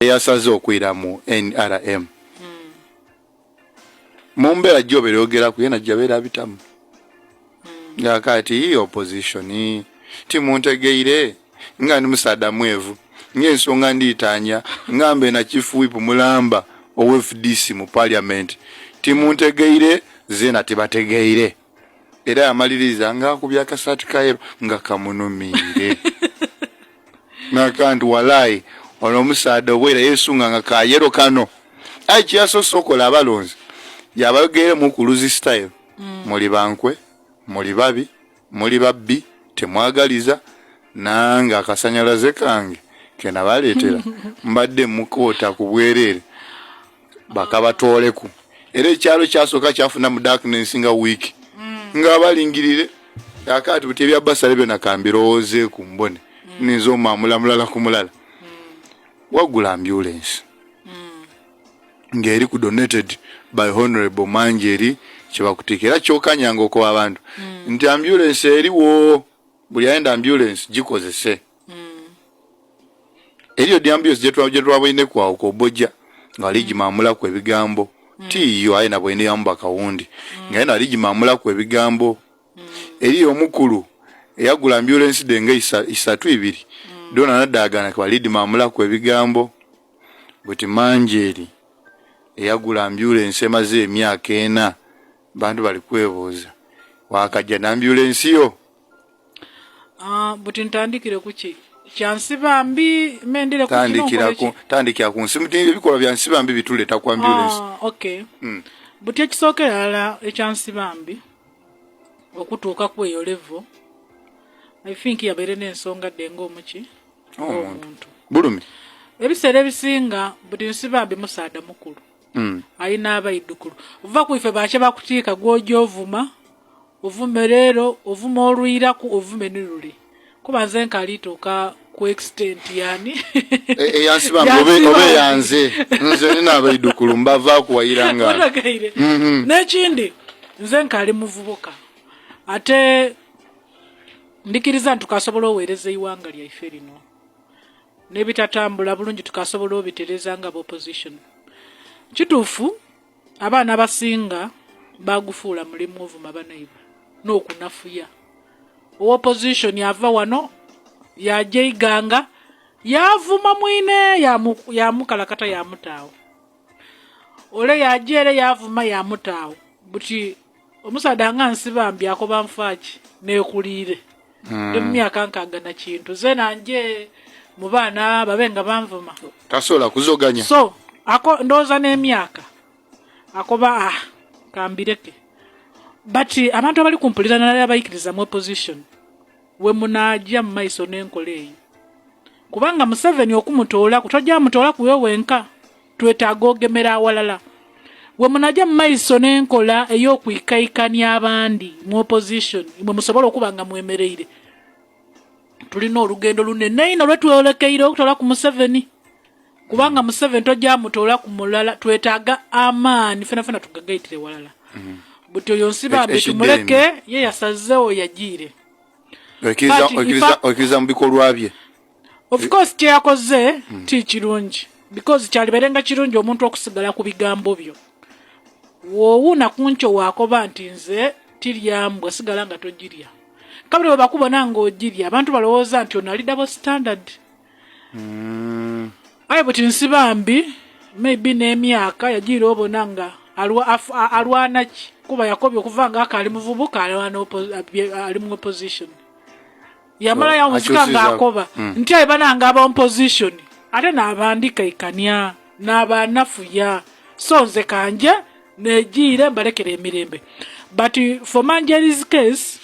yasaze okwira mu NRM mumbera jobe lyogera kuyena jabera bitamu ngakati opposition timuntegeire nga ndi musada mwevu nyensonga nditanya ngambe na chief whip mulamba o FDC mu parliament timuntegeire zena tibategeire era amaliriza nga kubya kasati kaero nga kamunumire nakantu walai ono musada obwera Yesu nga kayero kano achiaso sokola abalonzi yabayogere mu kuluzi style muli bankwe muli babi muli babbi temwagaliza nanga akasanyalaze kange kena baletera mbadde mukota kubwerere bakabatooleku era ekyalo kyasoka kyafuna mu darkness nga week nga balingirire yakati butebya basale byona kambirooze ku mbone nizo mamula mulala kumulala wagula ambulance ngeri ku donated by Honorable Manjeri kibakutikira kyokanyanga oko abantu nti ambulance eriwo buli aenda ambulance gikozese eriyo di ambulance jetwa bwine kwa okobojja ngaliji mamula ku ebigambo tiyo ayina bwine yamba kawundi ngaina aliji mamula ku ebigambo eriyo omukulu eyagula ambulance denga isatu ibiri dona nadagana kwa lidi mamula ku ebigambo buti Manjeri eyagula ambulance emaze emyaka ena bantu bali kwebuuza wakajja na ambulance yo buti ntandikire kuki kyansibambi mendere tandikira ku nsimutinga ebikola bya nsibambi bituleta ku ambulance okay buti ekisookera ekyansibambi okutuuka ku eyo level I think yabere n'ensonga dengo omuki omuntu bulumi ebiseera ebisinga buti nsibambi musada mukulu aina abaidukulu uva kuife bache bakutiika gwojo ovuma ovumerero ovuma olwira ku ovume niruli kubanze nkalituka ku extent yani yansibambi obe yanze nze nina abaidukulu mbava ku wayiranga n'ekindi nze nkali muvubuka ate ndikiriza ntukasobola oweereza iwanga lyaife lino nebitatambula bulungi tukasobola obitereza nga opposition kituufu abaana abasinga bagufuula mulimu ovuma banaiba n'okunafuya opposition yava wano yajeiganga yavuma mwine yamukalakata yamutaawo ole yajere yavuma yamutaawo buti omusada nga nsibambi akoba nfaaki nekulire emyaka nkaga na kintu ze nanje mu baana babenga banvuma tasobola kuzoganya so ako ndoza n'emyaka akoba kambireke but abantu abali kumpulira nalya bayikiriza mu opposition we munajja mu maiso n'enkola eyo kubanga Museveni okumutoola kutojja mutoola kuyo wenka twetaaga ogemera awalala we munajja mu maiso n'enkola ey'okwikaikania abandi mu opposition mwe musobola okuba nga mwemereire tulina olugendo lunene ino lwetwolekeire okutoola ku Museveni kubanga Museveni tojja mutoola ku mulala twetaaga amaani fena tugagaitire walala buti oyo nsibambi tumuleke ye yasazeewo yagiire okiriza mu bikolwa bye of course kyeyakoze ti kirungi because kyaliberenga kirungi omuntu okusigala ku bigambo byo woowuna kunkyo waakoba nti nze tiryambwa sigala nga togirya kabule bwe bakubona ng'ogirya abantu balowooza nti ono ali double standard aye buti nsibambi maybe n'emyaka yagiira obona nga alwana ki kuba yakobye okuva nga akali muvubuka ali mu opposition yamala yamuzika nga akoba nti aye bananga aba opposition ate n'abandika ikania n'abanafuya so nze kanje negiire mbalekera emirembe but for Manjeri's case